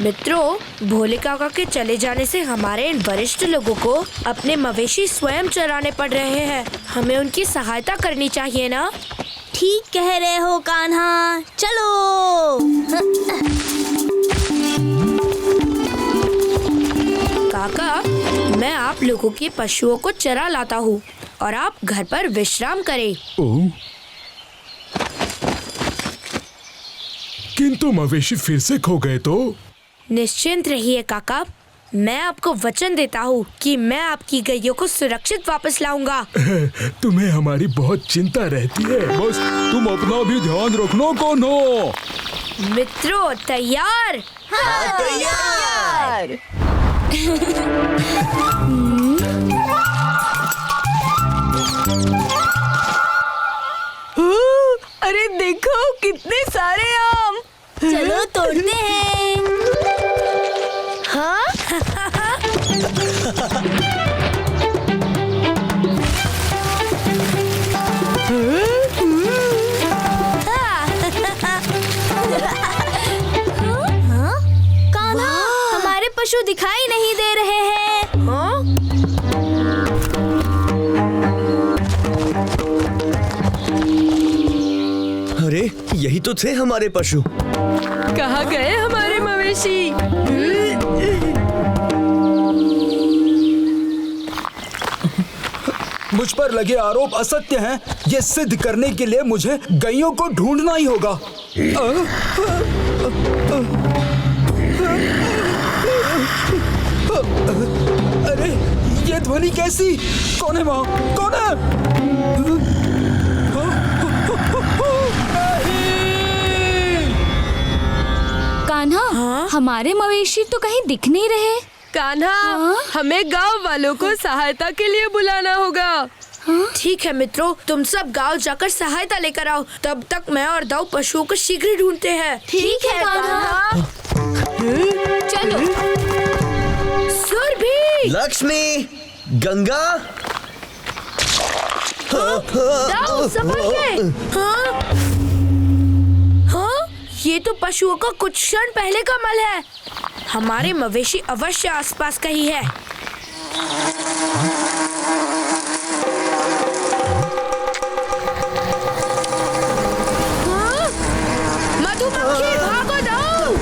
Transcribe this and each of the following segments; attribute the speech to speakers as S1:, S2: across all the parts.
S1: मित्रों, भोले काका के चले जाने से हमारे इन वरिष्ठ लोगों को अपने मवेशी स्वयं चराने पड़ रहे हैं। हमें उनकी सहायता करनी चाहिए ना?
S2: ठीक कह रहे हो कान्हा, चलो।
S1: काका, मैं आप लोगों के पशुओं को चरा लाता हूँ और आप घर पर विश्राम करें।
S3: किंतु मवेशी फिर से खो गए तो?
S1: निश्चिंत रहिए काका, मैं आपको वचन देता हूँ कि मैं आपकी गैयों को सुरक्षित वापस लाऊंगा।
S3: तुम्हें हमारी बहुत चिंता रहती है। बस तुम अपना भी ध्यान रखना कान्हा।
S1: मित्रों, तैयार?
S2: हाँ, तैयार।
S4: अरे देखो कितने सारे आम।
S2: चलो तोड़ते हैं।
S1: हाँ?
S2: कान्हा, हमारे पशु दिखाई नहीं दे रहे हैं।
S1: हाँ?
S5: अरे यही तो थे हमारे पशु।
S4: कहाँ गए हमारे मवेशी?
S6: मुझ पर लगे आरोप असत्य हैं। ये सिद्ध करने के लिए मुझे गैयों को ढूंढना ही होगा। अरे ये ध्वनि कैसी? कौन है वहाँ? कौन है?
S2: कान्हा, हमारे मवेशी तो कहीं दिख नहीं रहे।
S4: कान्हा, हमें गांव वालों को सहायता के लिए बुलाना होगा।
S1: ठीक है मित्रों, तुम सब गांव जाकर सहायता लेकर आओ। तब तक मैं और दाऊ पशुओं को शीघ्र ढूंढते हैं।
S2: ठीक है कान्हा। चलो।
S1: सुरभि,
S5: लक्ष्मी, गंगा।
S1: दाऊ, संभल के। हाँ? हाँ? ये तो पशुओं का कुछ क्षण पहले का मल है। हमारे मवेशी अवश्य आसपास कहीं है। हाँ? मधुमक्खी, भागो दाऊ।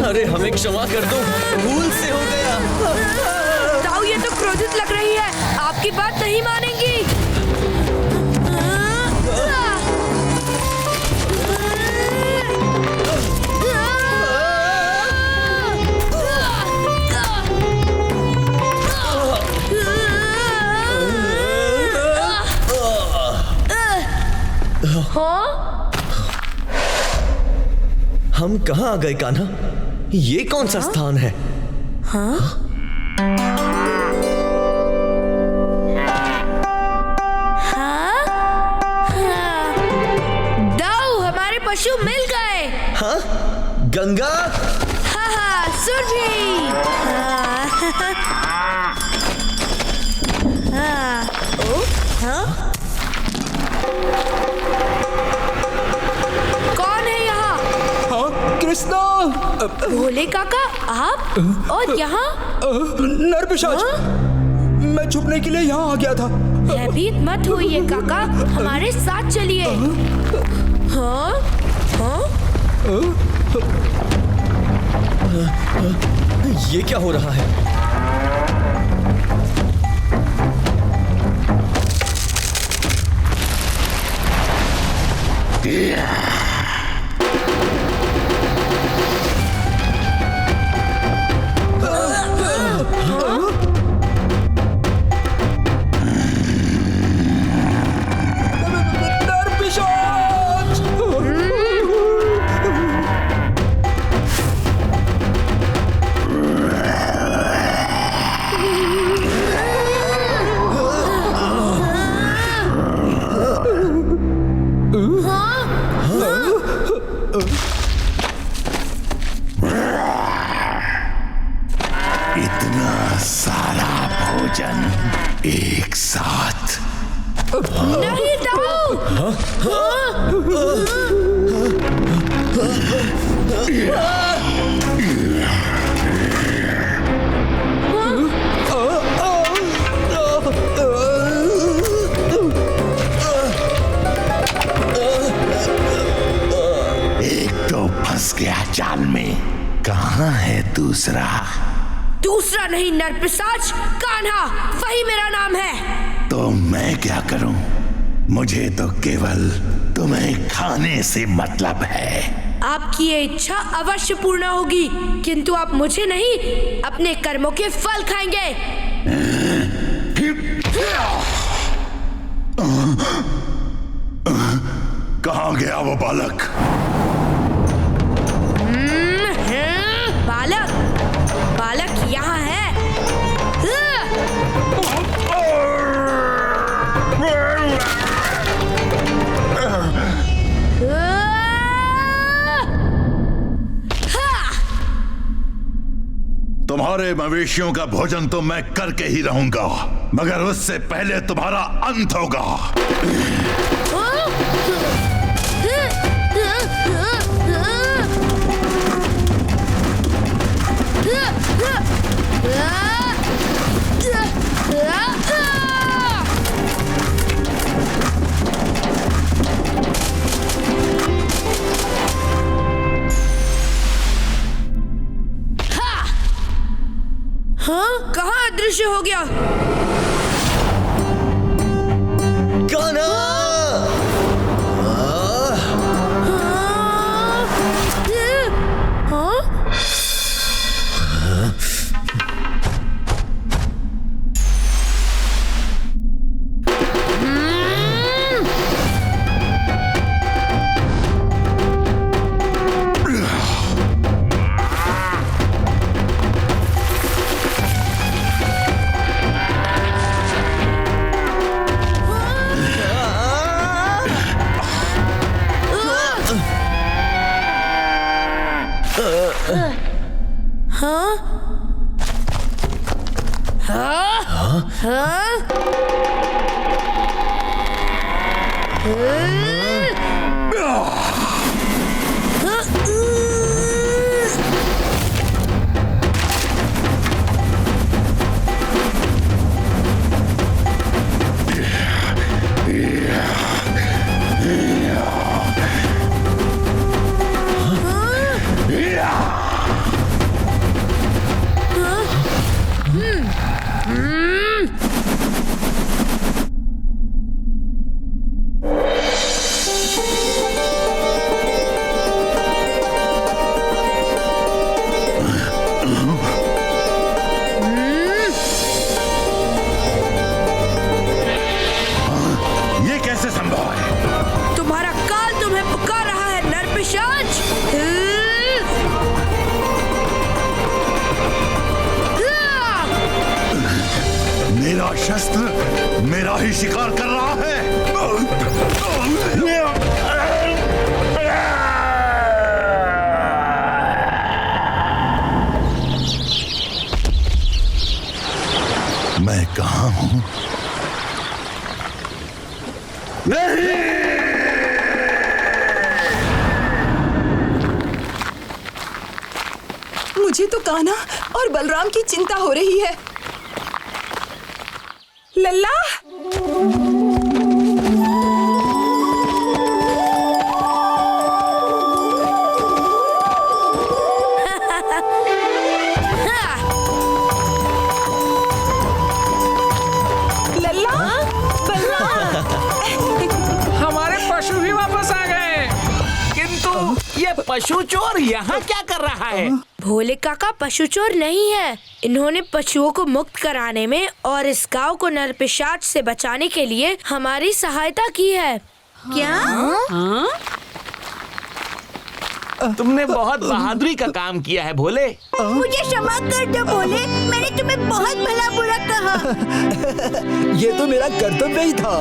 S5: अरे हमें क्षमा कर दो, भूल से हो गया।
S1: दाऊ, ये तो क्रोधित लग रही है, आपकी बात नहीं मानेंगी। हाँ?
S5: हम कहाँ आ गए कान्हा? ये कौन सा स्थान है?
S1: हाँ? हाँ? हाँ? दाऊ, हमारे पशु मिल गए।
S5: हाँ? गंगा?
S1: हाँ हाँ, सुरभि। हाँ? हाँ? ओ? हाँ? कौन है यहाँ?
S6: हाँ, कृष्णा।
S1: भोले काका, आप? और यहाँ?
S6: नरपिशाच। मैं छुपने के लिए यहाँ आ गया था।
S1: भयभीत मत होइए काका, हमारे साथ चलिए। हाँ? हाँ?
S5: ये क्या हो रहा है?
S7: इतना सारा भोजन एक साथ।
S1: नहीं दाऊ,
S7: एक तो फंस गया जाल में, कहाँ है दूसरा?
S1: दूसरा नहीं नरपिशाच, कान्हा, वही मेरा नाम है।
S7: तो मैं क्या करूं? मुझे तो केवल तुम्हें खाने से मतलब है।
S1: आपकी ये इच्छा अवश्य पूर्ण होगी, किंतु आप मुझे नहीं, अपने कर्मों के फल खाएंगे।
S7: कहाँ गया वो बालक?
S1: बालक, बालक यहाँ है।
S7: तुम्हारे मवेशियों का भोजन तो मैं करके ही रहूंगा, मगर उससे पहले तुम्हारा अंत होगा।
S1: हाँ, कहाँ अदृश्य हो गया?
S5: कान्हा!
S7: मेरा शस्त्र मेरा ही शिकार कर रहा है। मैं कहाँ हूँ?
S8: मुझे तो कान्हा और बलराम की चिंता हो रही है। लल्ला, लल्ला, बलराम,
S6: हमारे पशु भी वापस आ गए, किंतु ये पशु चोर यहाँ क्या कर रहा है?
S1: भोले काका पशु चोर नहीं है। इन्होंने पशुओं को मुक्त कराने में और इस गांव को नरपिशाच से बचाने के लिए हमारी सहायता की है।
S2: क्या?
S6: तुमने बहुत बहादुरी का काम किया है भोले।
S2: मुझे क्षमा कर दो भोले, मैंने तुम्हें बहुत भला बुरा कहा।
S6: ये तो मेरा कर्तव्य ही था।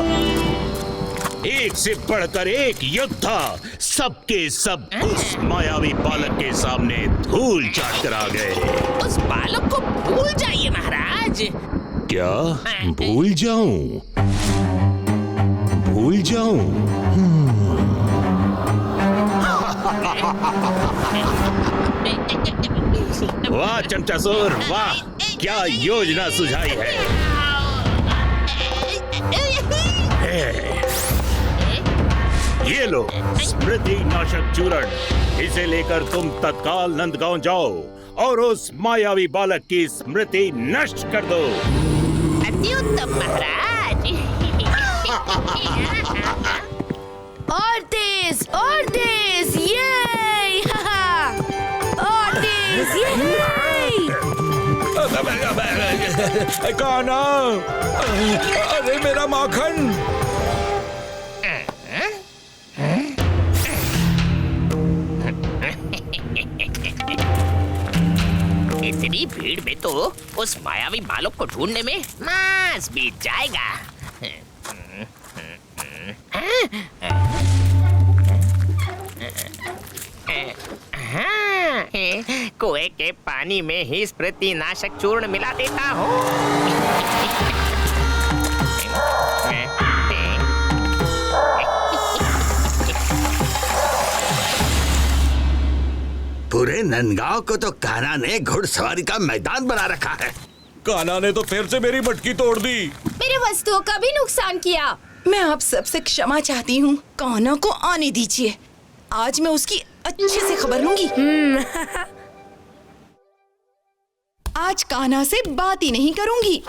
S9: एक से बढ़कर एक योद्धा सबके सब उस मायावी बालक के सामने धूल चाट कर आ गए।
S10: उस बालक को भूल जाइए महाराज।
S9: क्या भूल जाऊं? भूल जाऊं? वाह चमचासुर, वाह! क्या योजना सुझाई है। ये लो स्मृति नाशक चूर्ण। इसे लेकर तुम तत्काल नंदगांव जाओ और उस मायावी बालक की स्मृति नष्ट कर दो।
S10: अति उत्तम महाराज।
S1: और तेज, ये! और तेज, ये!
S3: कान्हा, अरे मेरा माखन!
S10: इतनी भीड़ में तो उस मायावी बालक को ढूंढने में मास बीत जाएगा। कुएं के पानी में ही स्मृति नाशक चूर्ण मिला देता हूँ।
S7: पूरे नंदगांव को तो कान्हा ने घुड़सवारी का मैदान बना रखा है।
S3: कान्हा ने तो फिर से मेरी मटकी तोड़ दी।
S4: मेरे वस्तुओं का भी नुकसान किया।
S8: मैं आप सबसे क्षमा चाहती हूँ। कान्हा को आने दीजिए। आज मैं उसकी अच्छे से खबर लूंगी। आज कान्हा से बात ही नहीं करूंगी।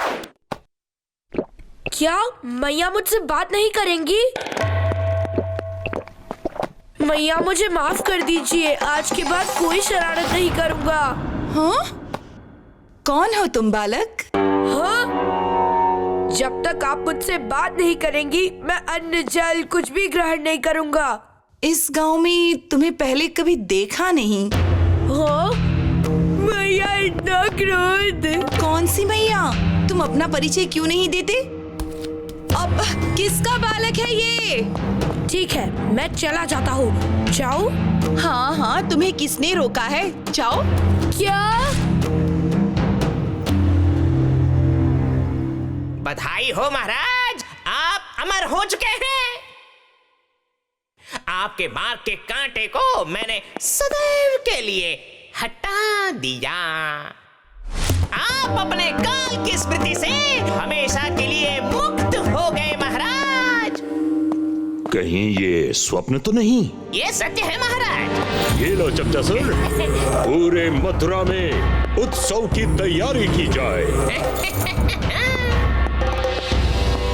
S1: क्या मैया मुझसे बात नहीं करेंगी? मैया मुझे माफ कर दीजिए। आज के बाद कोई शरारत नहीं करूंगा।
S8: हाँ? कौन हो तुम बालक?
S1: हाँ? जब तक आप मुझसे बात नहीं करेंगी, मैं अन्न जल कुछ भी ग्रहण नहीं करूंगा।
S8: इस गांव में तुम्हें पहले कभी देखा नहीं।
S1: हाँ? मैया इतना क्रोध।
S8: कौन सी मैया? तुम अपना परिचय क्यों नहीं देते? अब किसका बालक है ये?
S1: ठीक है, मैं चला जाता हूँ। जाओ?
S8: हाँ हाँ, तुम्हें किसने रोका है? जाओ।
S1: क्या?
S10: बधाई हो महाराज, आप अमर हो चुके हैं। आपके मार्ग के कांटे को मैंने सदैव के लिए हटा दिया। आप अपने काल की स्मृति से हमेशा के लिए मुक्त हो गए महाराज।
S9: कहीं ये स्वप्न तो नहीं?
S10: ये सत्य है महाराज।
S9: ये लो चमचासुर, पूरे मथुरा में उत्सव की तैयारी की जाए।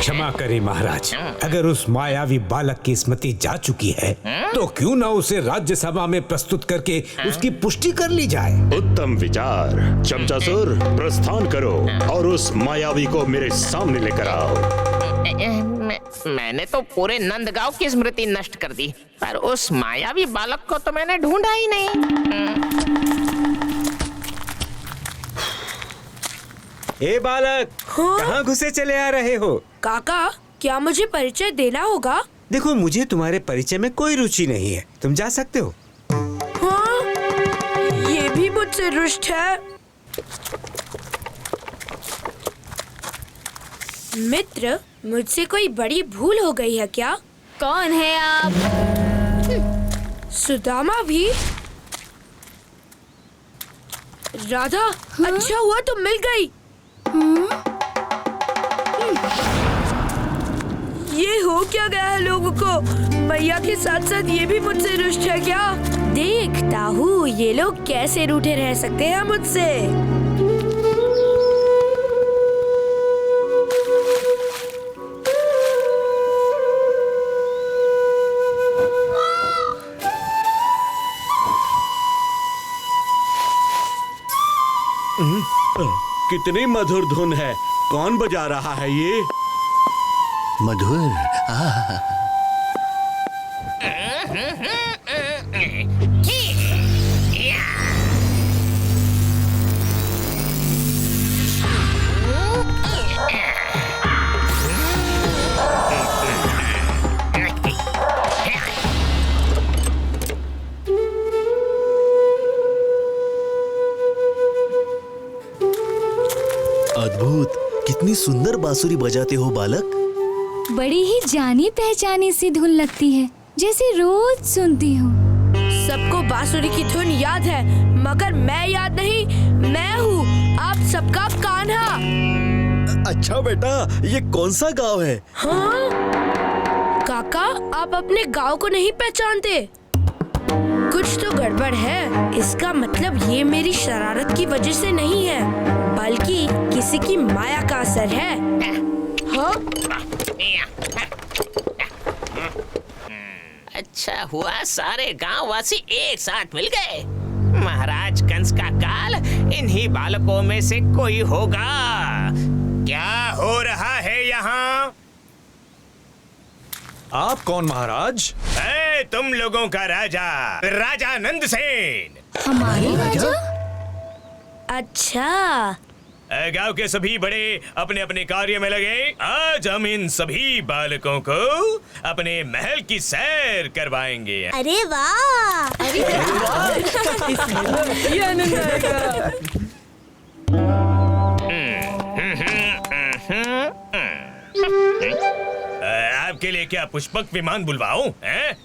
S11: क्षमा करें महाराज, अगर उस मायावी बालक की स्मृति जा चुकी है तो क्यों ना उसे राज्यसभा में प्रस्तुत करके उसकी पुष्टि कर ली जाए।
S9: उत्तम विचार। चमचासुर, प्रस्थान करो और उस मायावी को मेरे सामने लेकर आओ।
S10: मैंने तो पूरे नंदगांव की स्मृति नष्ट कर दी, पर उस मायावी बालक को तो मैंने ढूंढा ही नहीं।
S11: ए बालक, कहाँ घुसे चले आ रहे हो?
S1: काका, क्या मुझे परिचय देना होगा?
S11: देखो, मुझे तुम्हारे परिचय में कोई रुचि नहीं है, तुम जा सकते हो।
S1: हाँ? ये भी मुझसे रुष्ट है। मित्र, मुझसे कोई बड़ी भूल हो गई है क्या?
S4: कौन है आप?
S1: सुदामा भी? राधा, अच्छा हुआ तुम मिल गई। ये हो क्या गया है लोगों को? मैया के साथ साथ ये भी मुझसे रुष्ट है क्या? देखता हूँ ये लोग कैसे रूठे रह सकते हैं मुझसे।
S12: कितनी मधुर धुन है। कौन बजा रहा है ये?
S7: मधुर।
S5: अद्भुत, कितनी सुंदर बांसुरी बजाते हो बालक।
S13: बड़ी ही जानी पहचानी सी धुन लगती है, जैसे रोज सुनती हूँ।
S1: सबको बांसुरी की धुन याद है, मगर मैं याद नहीं। मैं हूँ आप सबका कान्हा।
S5: अच्छा बेटा, ये कौन सा गांव है?
S1: हाँ? काका, आप अपने गांव को नहीं पहचानते? कुछ तो गड़बड़ है। इसका मतलब ये मेरी शरारत की वजह से नहीं है, बल्कि किसी की माया का असर है। हाँ?
S10: अच्छा हुआ सारे गांव वासी एक साथ मिल गए। महाराज कंस का काल इन्हीं बालकों में से कोई होगा। क्या हो रहा है यहाँ?
S5: आप कौन महाराज?
S10: तुम लोगों का राजा, राजा नंदसेन।
S13: हमारे राजा?
S1: अच्छा।
S10: गांव के सभी बड़े अपने अपने कार्य में लगे। आज हम इन सभी बालकों को अपने महल की सैर करवाएंगे।
S2: अरे वाह!
S4: ये आनंद आएगा।
S10: आपके लिए क्या पुष्पक विमान बुलवाऊं?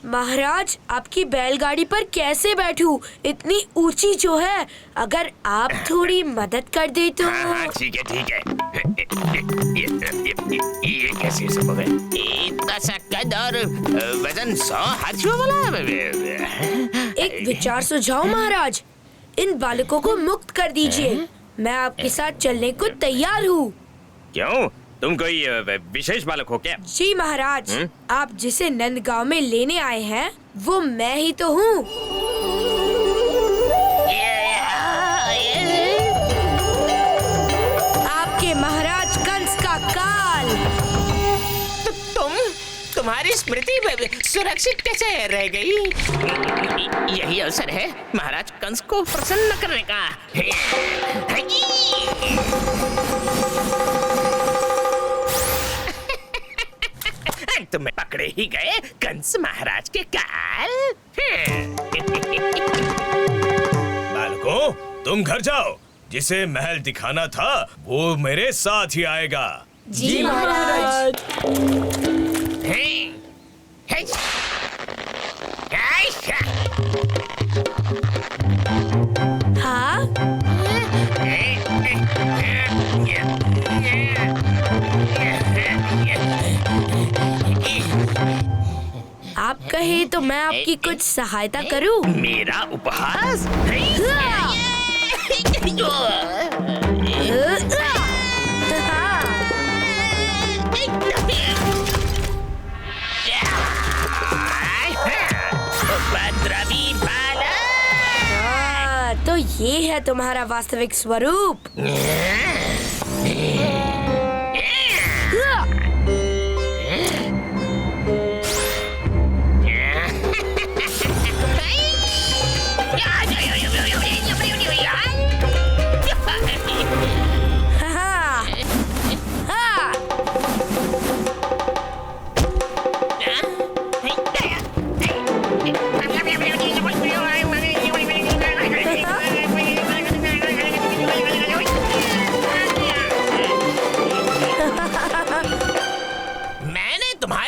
S1: महाराज, आपकी बैलगाड़ी पर कैसे बैठूं? इतनी ऊंची जो है। अगर आप थोड़ी मदद कर दे तो।
S10: हाँ, ठीक है ठीक है। ये कैसे संभव है? इतना सा कद और वजन 100 हाथियों वाला।
S1: एक विचार सुझाओ महाराज, इन बालकों को मुक्त कर दीजिए। मैं आपके साथ चलने को तैयार हूँ।
S10: क्यों? तुम कोई विशेष बालक हो क्या?
S1: जी महाराज, आप जिसे नंदगांव में लेने आए हैं वो मैं ही तो हूँ। आपके महाराज कंस का काल।
S10: तुम्हारी स्मृति सुरक्षित कैसे रह गई? यही अवसर है महाराज कंस को प्रसन्न करने का। तुम्हें पकड़े ही गए कंस महाराज के काल।
S14: बालकों, तुम घर जाओ। जिसे महल दिखाना था वो मेरे साथ ही आएगा।
S1: जी महाराज। हाँ? आप कहे तो मैं आपकी कुछ सहायता करूं?
S10: मेरा उपहास? उपद्रवी बालक।
S1: तो ये है तुम्हारा वास्तविक स्वरूप।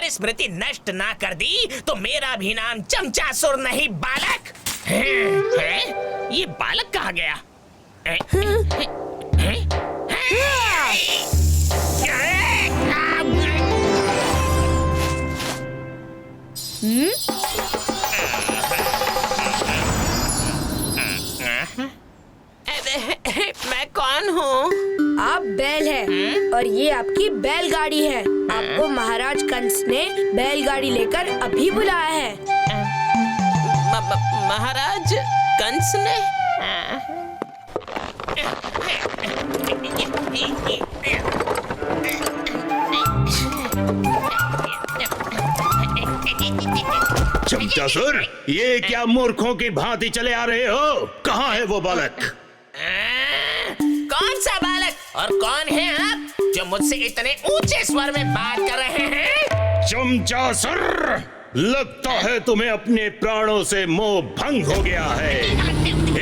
S10: स्मृति नष्ट ना कर दी तो मेरा भी नाम चमचासुर नहीं बालक है? ये बालक कहाँ गया? मैं कौन हूँ?
S1: आप बैल हैं और ये आपकी बैलगाड़ी है। आपको महाराज कंस ने बैलगाड़ी लेकर अभी बुलाया है।
S10: महाराज कंस ने?
S9: चमचासुर, ये क्या मूर्खों की भांति चले आ रहे हो? कहाँ है वो बालक?
S10: कौन सा बालक और कौन है आप जो मुझसे इतने ऊंचे स्वर में बात कर रहे हैं?
S9: चमचासुर, लगता है तुम्हें अपने प्राणों से मोह भंग हो गया है।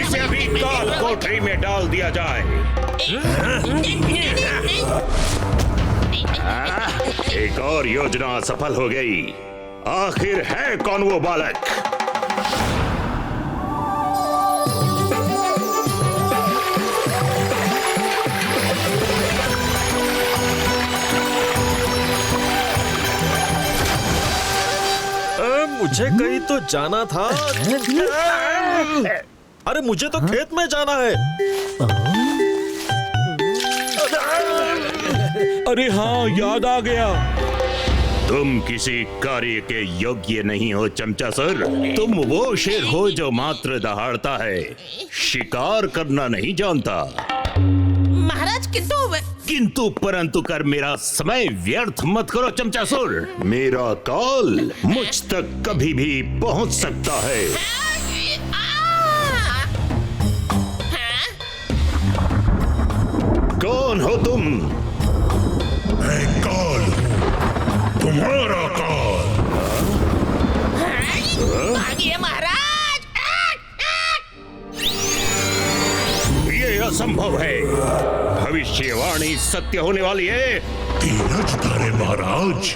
S9: इसे अभी काल कोठरी में डाल दिया जाए। एक और योजना सफल हो गई। आखिर है कौन वो बालक?
S15: मुझे कहीं तो जाना था। अरे मुझे तो खेत में जाना है।
S3: अरे हाँ, याद आ गया।
S9: तुम किसी कार्य के योग्य नहीं हो चमचासुर। तुम वो शेर हो जो मात्र दहाड़ता है, शिकार करना नहीं जानता।
S10: महाराज
S9: किंतु परंतु कर मेरा समय व्यर्थ मत करो चमचासुर। मेरा काल मुझ तक कभी भी पहुंच सकता है। कौन हो तुम?
S7: मैं काल हूं, तुम्हारा काल।
S10: भागिए महाराज।
S9: ये असंभव है। भविष्यवाणी सत्य होने वाली है।
S7: धीरज धरे महाराज,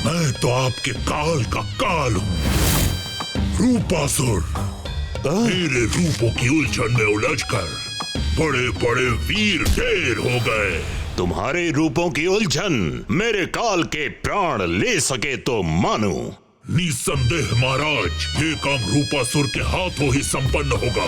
S7: मैं तो आपके काल का काल हूं, रूपासुर। मेरे रूपों की उलझन में उलझकर बड़े बड़े वीर ढेर हो गए।
S9: तुम्हारे रूपों की उलझन मेरे काल के प्राण ले सके तो मानो।
S7: निसंदेह महाराज, ये काम रूपासुर के हाथों ही संपन्न होगा।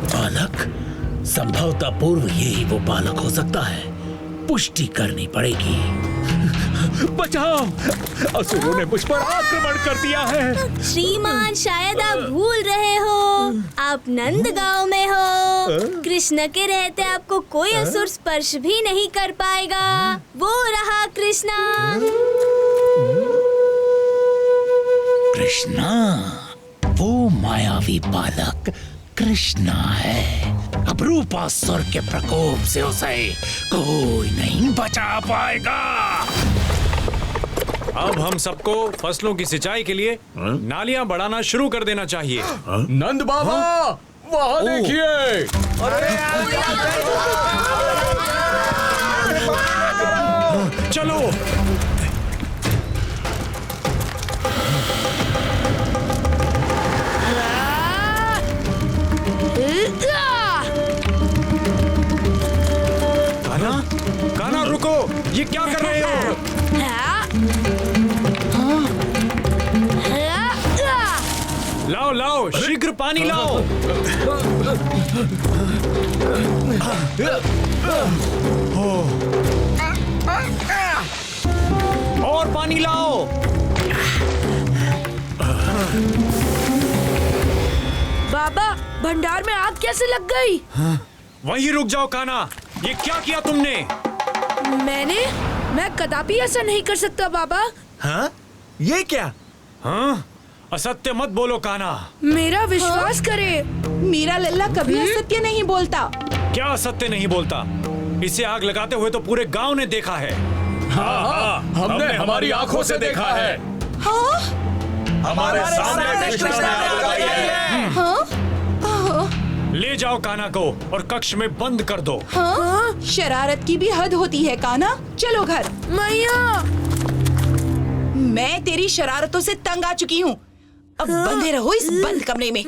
S6: बालक, संभवतः पूर्व यही वो बालक हो सकता है। पुष्टि करनी पड़ेगी।
S3: बचाओ, असुरों ने मुझ पर आक्रमण कर दिया है।
S13: श्रीमान, शायद आप भूल रहे हो, आप नंदगांव में हो। कृष्ण के रहते आपको कोई असुर स्पर्श भी नहीं कर पाएगा। वो रहा कृष्णा।
S6: कृष्णा, वो मायावी बालक कृष्णा है। अब रूपासुर के प्रकोप से उसे कोई नहीं बचा पाएगा।
S14: अब हम सबको फसलों की सिंचाई के लिए नालियां बढ़ाना शुरू कर देना चाहिए।
S3: नंद बाबा, वहाँ देखिए।
S14: चलो। कान्हा, कान्हा रुको, ये क्या कर रहे हो? लाओ लाओ, शीघ्र पानी लाओ। और पानी लाओ।
S1: बाबा, भंडार में आग कैसे लग गई?
S14: वहीं रुक जाओ कान्हा, ये क्या किया तुमने?
S1: मैं कदापि ऐसा नहीं कर सकता बाबा।
S15: हाँ? ये क्या?
S14: हाँ? असत्य मत बोलो कान्हा।
S1: मेरा विश्वास करे।
S8: मेरा लल्ला कभी असत्य नहीं बोलता।
S14: क्या असत्य नहीं बोलता? इसे आग लगाते हुए तो पूरे गांव ने देखा है।
S3: हाँ, हमने हमारी आंखों से देखा है।
S8: हाँ?
S15: हमारे सामने कृष्णा ने आग लगाई है।
S8: हाँ?
S14: ले जाओ कान्हा को और कक्ष में बंद कर दो।
S8: हाँ? शरारत की भी हद होती है कान्हा। चलो घर।
S1: मैया,
S8: मैं तेरी शरारतों से तंग आ चुकी हूँ। अब बंधे रहो इस बंद कमरे में।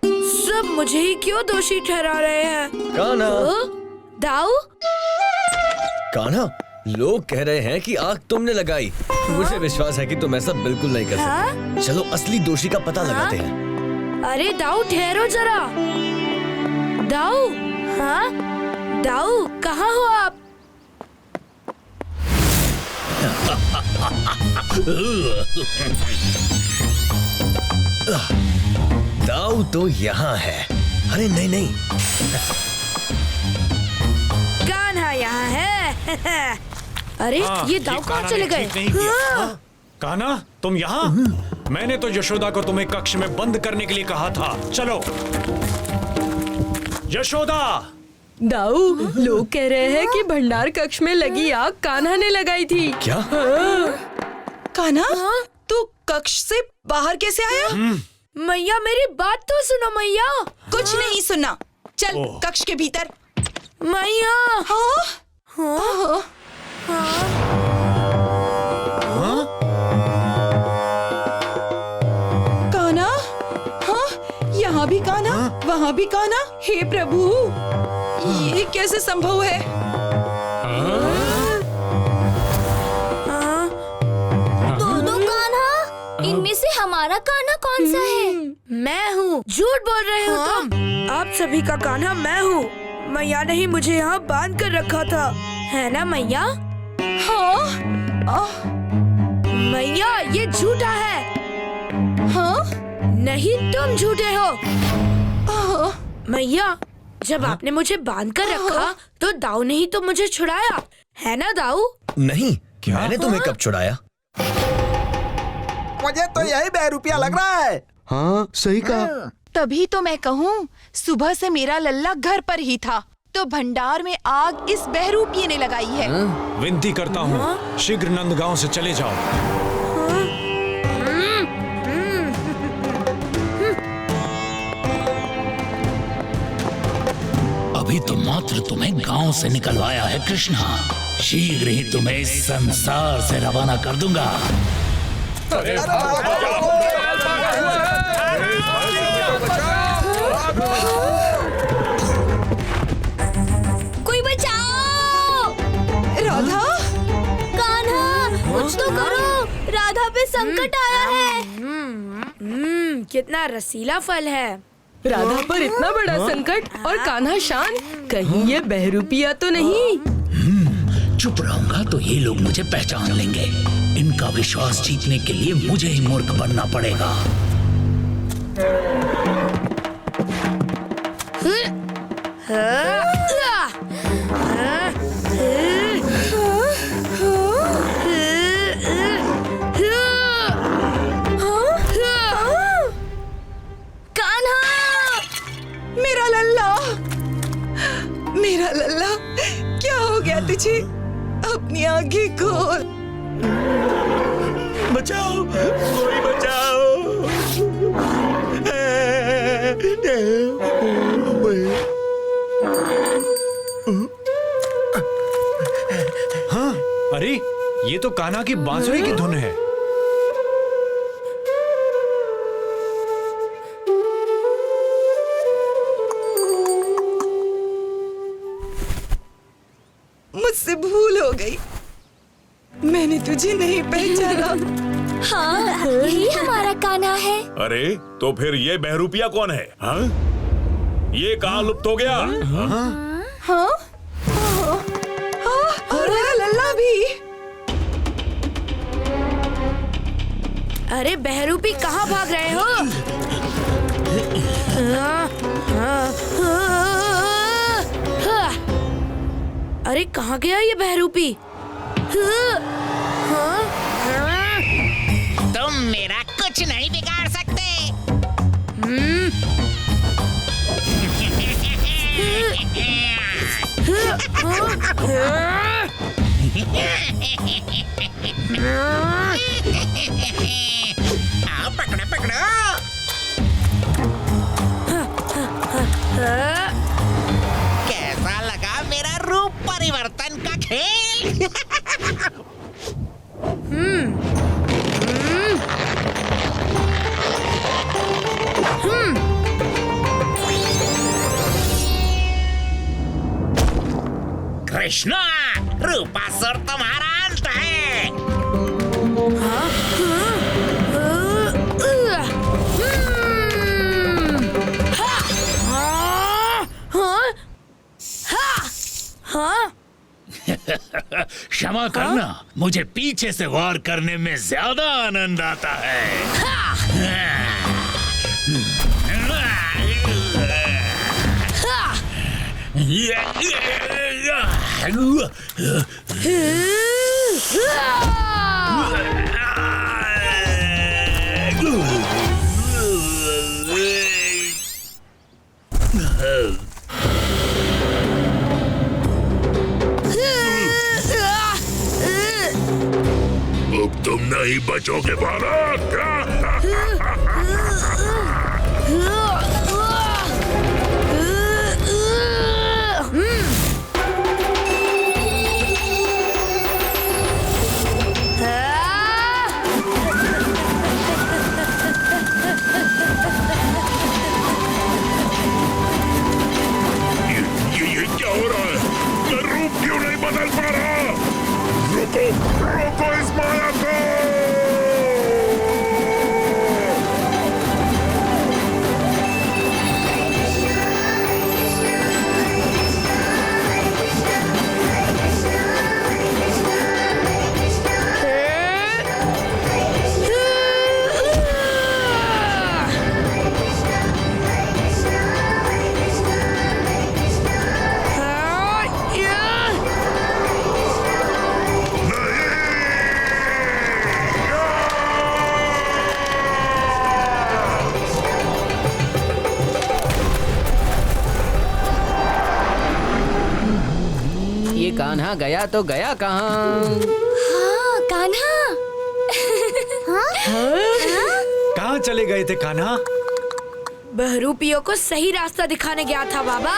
S1: सब मुझे ही क्यों दोषी ठहरा रहे हैं?
S5: कान्हा,
S1: दाऊ?
S5: कान्हा, लोग कह रहे हैं कि आग तुमने लगाई। मुझे विश्वास है कि तुम ऐसा बिल्कुल नहीं कर सकते। चलो असली दोषी का पता लगाते हैं।
S1: अरे दाऊ, ठहरो जरा। दाऊ, हाँ? दाऊ, कहाँ हो आप?
S5: दाऊ तो यहाँ है। अरे नहीं नहीं,
S1: कान्हा यहाँ है। अरे ये दाऊ कहाँ चले गए?
S14: कान्हा, तुम यहाँ? मैंने तो यशोदा को तुम्हें कक्ष में बंद करने के लिए कहा था। चलो। यशोदा,
S4: दाऊ, लोग कह रहे हैं कि भंडार कक्ष में लगी आग कान्हा ने लगाई थी।
S5: क्या?
S8: कान्हा, तू कक्ष से बाहर कैसे आया?
S1: मैया मेरी बात तो सुनो मैया।
S8: कुछ नहीं सुनना, चल कक्ष के भीतर।
S1: मैया।
S8: हाँ?
S1: हाँ?
S8: कान्हा? हाँ? यहाँ भी कान्हा, वहाँ भी कान्हा। हे प्रभु, ये कैसे संभव है?
S13: दोनों कान्हा? इनमें से हमारा कान्हा कौन सा है?
S1: मैं हूँ। झूठ बोल रहे हो तुम। आप सभी का कान्हा मैं हूँ। मैया ने ही मुझे यहाँ बांध कर रखा था, है ना मैया?
S8: हाँ?
S1: मैया ये झूठा है।
S8: हाँ?
S1: नहीं, तुम झूठे हो। मैया, जब आपने मुझे बांध कर रखा तो दाऊ ने ही तो मुझे छुड़ाया, है ना दाऊ?
S5: नहीं, मैंने तुम्हें कब छुड़ाया?
S16: मुझे तो यही बहरूपिया लग रहा है।
S12: हाँ, सही कहा।
S8: तभी तो मैं कहूँ, सुबह से मेरा लल्ला घर पर ही था, तो भंडार में आग इस बहरूपिये ने लगाई है।
S11: विनती करता हूँ, शीघ्र नंदगांव से चले जाओ।
S6: अभी तो मात्र तुम्हें गांव से निकलवाया है कृष्णा, शीघ्र ही तुम्हें इस संसार से रवाना कर दूंगा।
S13: कोई बचाओ!
S8: राधा?
S13: कान्हा, कुछ तो करो, राधा पे संकट आया है।
S1: कितना रसीला फल है।
S4: राधा पर इतना बड़ा संकट और कान्हा शांत, कहीं ये बहरूपिया तो नहीं?
S6: चुप रहूंगा तो ये लोग मुझे पहचान लेंगे। इनका विश्वास जीतने के लिए मुझे ही मूर्ख बनना पड़ेगा।
S8: मेरा लल्ला, मेरा लल्ला, क्या हो गया तुझे? अपनी आंखें खोल।
S9: बचाओ, कोई बचाओ।
S11: हाँ, अरे ये तो कान्हा की बांसुरी की धुन है।
S8: मुझसे भूल हो गई, मैंने तुझे नहीं पहचाना।
S13: हाँ, यही हमारा कान्हा है।
S9: अरे तो फिर ये बहरूपिया कौन है? हाँ? ये कहाँ लुप्त हो गया?
S8: हाँ? और मेरा लल्ला भी।
S1: अरे बहरूपी, कहाँ भाग रहे हो? अरे कहाँ गया ये बहरूपी?
S10: तुम मेरा कुछ नहीं बिगाड़ सकते। आओ, पकड़ो पकड़ो। कैसा लगा मेरा रूप परिवर्तन का खेल? कृष्णा, रूपासुर तुम्हारा अंत है।
S6: क्षमा करना, मुझे पीछे से वार करने में ज्यादा आनंद आता है।
S7: नहीं बचोगे बालक। ये क्या हो रहा है? मैं रूप क्यों नहीं बदल पा रहा? रोको रोको इस माया को।
S17: कान्हा गया तो गया कहाँ?
S13: हाँ कान्हा।
S18: कहाँ चले गए थे कान्हा?
S1: बहरूपियों को सही रास्ता दिखाने गया था बाबा।